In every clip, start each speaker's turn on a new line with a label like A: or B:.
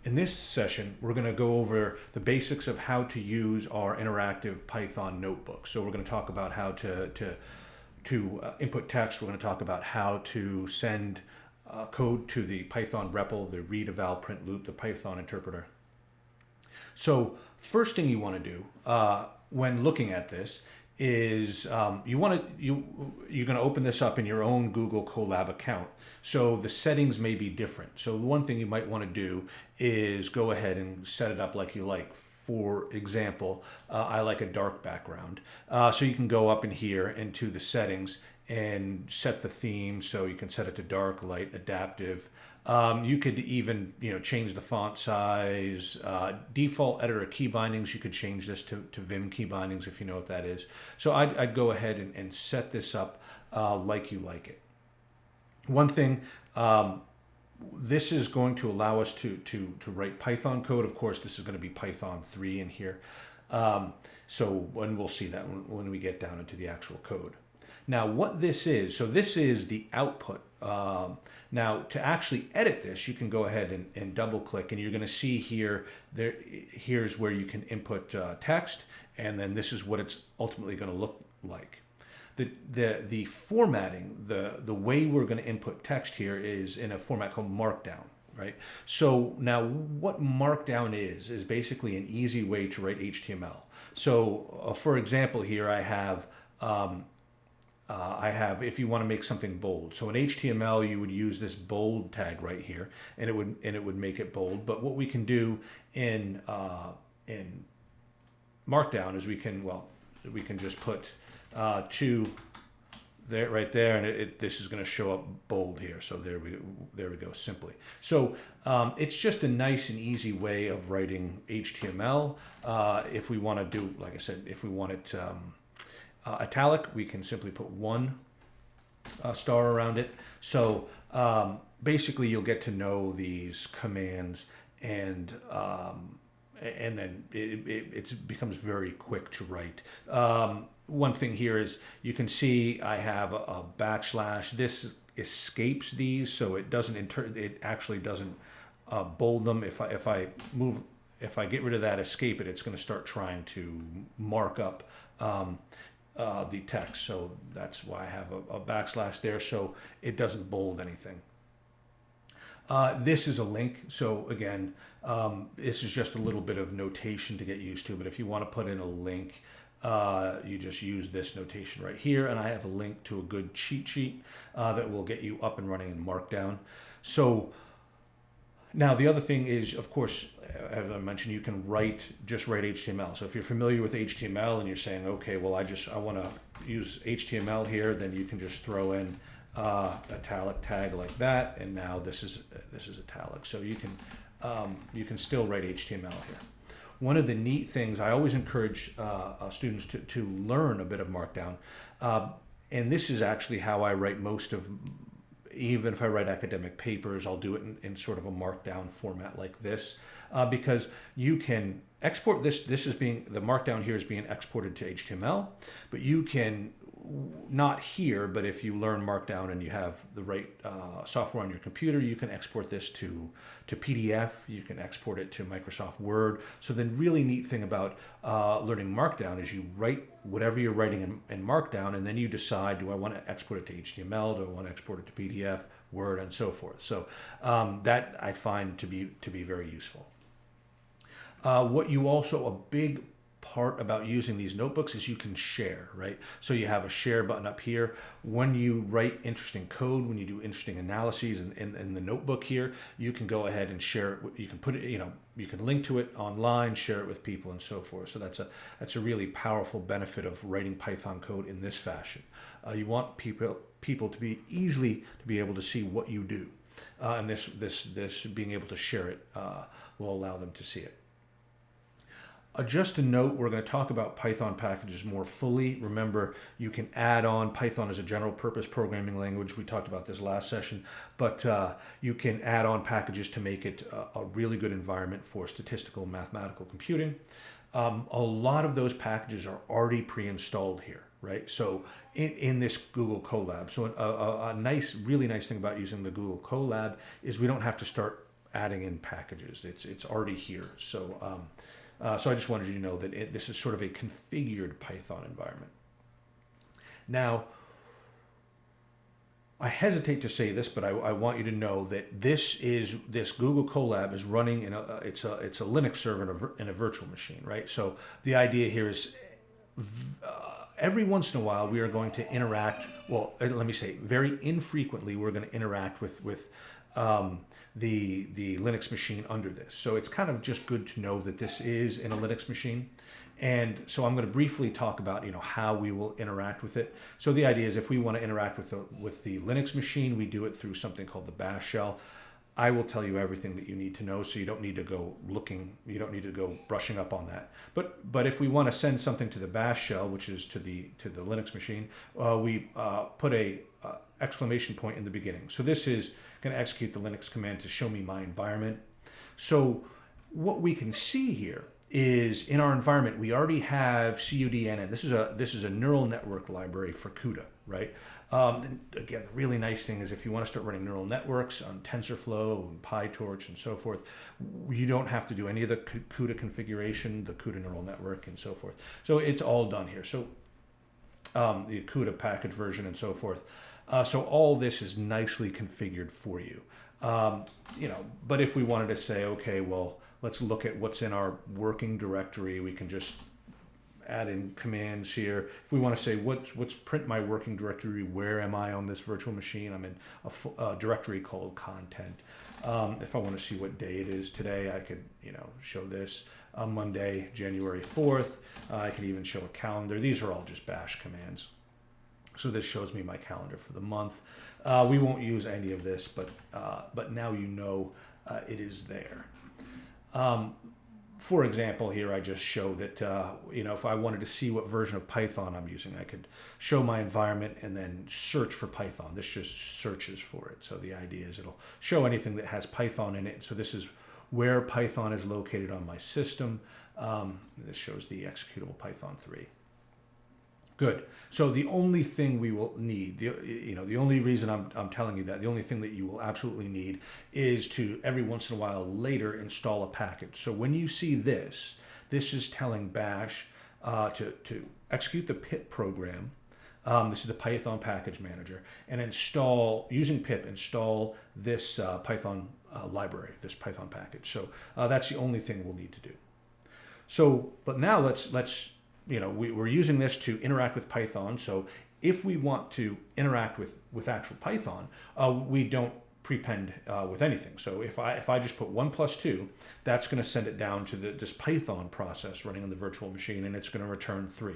A: In this session, we're going to go over the basics of how to use our interactive Python notebook. So we're going to talk about how to input text. We're going to talk about how to send code to the Python REPL, the read, eval, print loop, the Python interpreter. So first thing you want to do when looking at this is you're going to open this up in your own Google Colab account. So the settings may be different. So one thing you might want to do is go ahead and set it up like you like. For example, I like a dark background. So you can go up in here into the settings and set the theme. So you can set it to dark, light, adaptive. You could even change the font size. Default editor key bindings, you could change this to Vim key bindings if you know what that is. So I'd go ahead and set this up like you like it. One thing, this is going to allow us to write Python code. Of course, this is going to be Python 3 in here. When we'll see that when we get down into the actual code. Now, what this is, so this is the output. Now, to actually edit this, you can go ahead and double click, and you're going to see here's where you can input text, and then this is what it's ultimately going to look like. The formatting, the way we're going to input text here is in a format called Markdown, right? So now what Markdown is basically an easy way to write HTML. So for example, here I have, if you want to make something bold. So in HTML, you would use this bold tag right here, and it would make it bold. But what we can do in Markdown is we can just put to there right there, and this is going to show up bold here. So there we go, simply. So it's just a nice and easy way of writing HTML. If we want to do, like I said, if we want it italic, we can simply put one star around it. So basically you'll get to know these commands, and then it becomes very quick to write. One thing here is you can see I have a backslash. This escapes these, so it doesn't it actually doesn't bold them. If I get rid of that escape it's going to start trying to mark up the text. So that's why I have a backslash there, so it doesn't bold anything. This is a link. So again, this is just a little bit of notation to get used to, but if you want to put in a link, you just use this notation right here, and I have a link to a good cheat sheet that will get you up and running in Markdown. So now the other thing is, of course, as I mentioned, you can just write HTML. So if you're familiar with HTML and you're saying, okay, well, I want to use HTML here, then you can just throw in italic tag like that, and now this is italic. So you can still write HTML here. One of the neat things, I always encourage students to learn a bit of Markdown, and this is actually how I write most of, even if I write academic papers, I'll do it in sort of a Markdown format like this, because you can export this. The Markdown here is being exported to HTML, but you can, not here, but if you learn Markdown and you have the right software on your computer, you can export this to PDF, you can export it to Microsoft Word. So the really neat thing about learning Markdown is you write whatever you're writing in Markdown, and then you decide, do I want to export it to HTML, do I want to export it to PDF, Word, and so forth. So that I find to be very useful. What you also, a big part about using these notebooks is you can share, right? So you have a share button up here. When you write interesting code, when you do interesting analyses in the notebook here, you can go ahead and share it. You can put it, you can link to it online, share it with people, and so forth. So that's a really powerful benefit of writing Python code in this fashion. You want people to be able to see what you do, and this being able to share it will allow them to see it. Just a note, we're going to talk about Python packages more fully. Remember, you can add on Python as a general purpose programming language. We talked about this last session, but you can add on packages to make it a really good environment for statistical and mathematical computing. A lot of those packages are already pre-installed here, right? So in this Google Colab. So a really nice thing about using the Google Colab is we don't have to start adding in packages. It's already here. So so I just wanted you to know that this is sort of a configured Python environment. Now, I hesitate to say this, but I want you to know that this Google Colab is running in it's a Linux server in a virtual machine, right? So the idea here is every once in a while we are going to interact. Well, let me say very infrequently we're going to interact with the Linux machine under this. So it's kind of just good to know that this is in a Linux machine. And so I'm going to briefly talk about how we will interact with it. So the idea is if we want to interact with the Linux machine, we do it through something called the bash shell. I will tell you everything that you need to know, so you don't need to go looking, you don't need to go brushing up on that. But if we want to send something to the bash shell, which is to the Linux machine, we put a exclamation point in the beginning. So this is going to execute the Linux command to show me my environment. So what we can see here is in our environment we already have CUDNN. This is a neural network library for CUDA, right? And again, the really nice thing is if you want to start running neural networks on TensorFlow and PyTorch and so forth, you don't have to do any of the CUDA configuration, the CUDA neural network and so forth. So it's all done here. So the CUDA package version and so forth. So all this is nicely configured for you. But if we wanted to say, okay, well, let's look at what's in our working directory, we can just add in commands here. If we want to say what's print my working directory, where am I on this virtual machine? I'm in a directory called content. If I want to see what day it is today, I could show this on Monday, January 4th. I could even show a calendar. These are all just bash commands. So this shows me my calendar for the month. We won't use any of this, but now it is there. For example, here I just show that, if I wanted to see what version of Python I'm using, I could show my environment and then search for Python. This just searches for it. So the idea is it'll show anything that has Python in it. So this is where Python is located on my system. This shows the executable Python 3. Good. So the only thing we will need, the only reason I'm telling you that, the only thing that you will absolutely need is to every once in a while later install a package. So when you see this is telling bash to execute the pip program. This is the Python package manager, and using pip install this Python library, this Python package. So that's the only thing we'll need to do. So, but now let's we're using this to interact with Python. So if we want to interact with actual Python, we don't prepend with anything. So if I just put 1 + 2, that's going to send it down to this Python process running on the virtual machine, and it's going to return 3.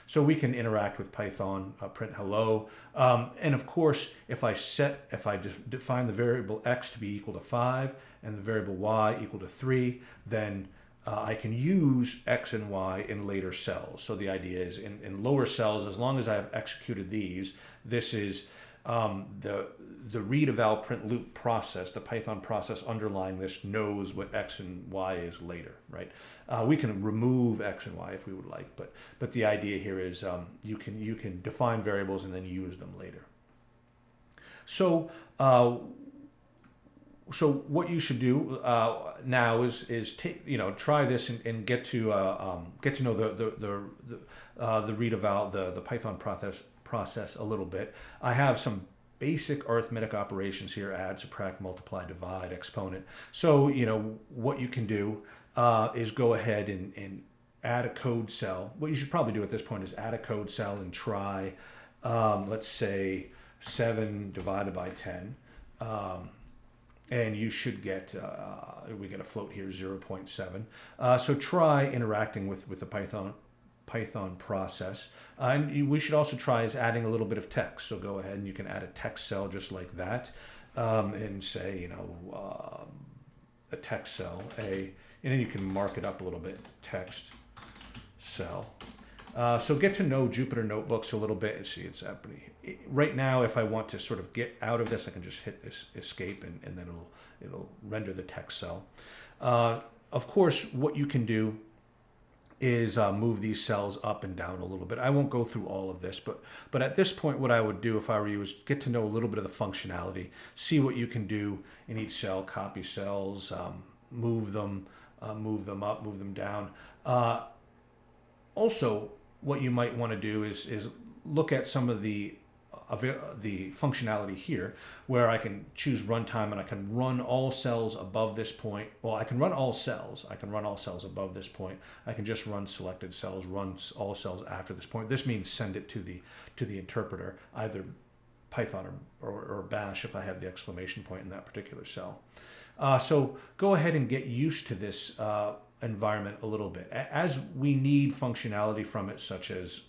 A: So we can interact with Python, print hello. And of course, if I just define the variable x to be equal to 5 and the variable y equal to 3, then I can use x and y in later cells. So the idea is in lower cells, as long as I have executed these, this is the read eval print loop process, the Python process underlying this knows what x and y is later, right? We can remove x and y if we would like, but the idea here is you can define variables and then use them later. So so what you should do now is try this and get to know the read eval, the Python process a little bit. I have some basic arithmetic operations here: add, subtract, multiply, divide, exponent. So what you can do is go ahead and add a code cell. What you should probably do at this point is add a code cell and try, let's say 7 divided by 10. And you should get, we get a float here, 0.7. So try interacting with the Python process. And we should also try is adding a little bit of text. So go ahead and you can add a text cell just like that, and say, a text cell, and then you can mark it up a little bit, text cell. So get to know Jupyter Notebooks a little bit and see it's happening. Right now, if I want to sort of get out of this, I can just hit escape and then it'll render the text cell. Of course, what you can do is move these cells up and down a little bit. I won't go through all of this, but at this point, what I would do if I were you is get to know a little bit of the functionality, see what you can do in each cell, copy cells, move them up, move them down. Also, what you might want to do is look at some of the functionality here, where I can choose runtime and I can run all cells above this point. Well, I can run all cells. I can run all cells above this point. I can just run selected cells, run all cells after this point. This means send it to the interpreter, either Python or Bash if I have the exclamation point in that particular cell. So go ahead and get used to this environment a little bit. As we need functionality from it, such as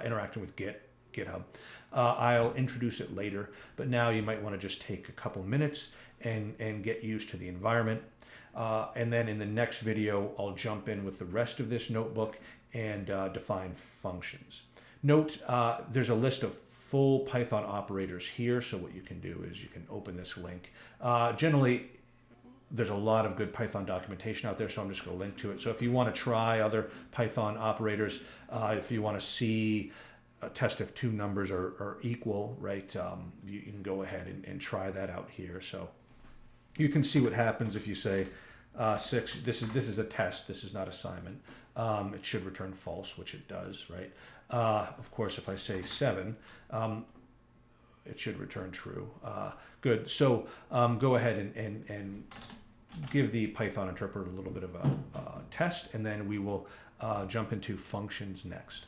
A: interacting with GitHub, I'll introduce it later, but now you might want to just take a couple minutes and get used to the environment. And then in the next video, I'll jump in with the rest of this notebook and define functions. Note, there's a list of full Python operators here, so what you can do is you can open this link. Generally, there's a lot of good Python documentation out there, so I'm just going to link to it. So if you want to try other Python operators, if you want to see test if two numbers are equal, right, you can go ahead and try that out here. So you can see what happens if you say 6. This is a test. This is not assignment. It should return false, which it does, right? Of course, if I say 7, it should return true. Good. So go ahead and give the Python interpreter a little bit of a test, and then we will jump into functions next.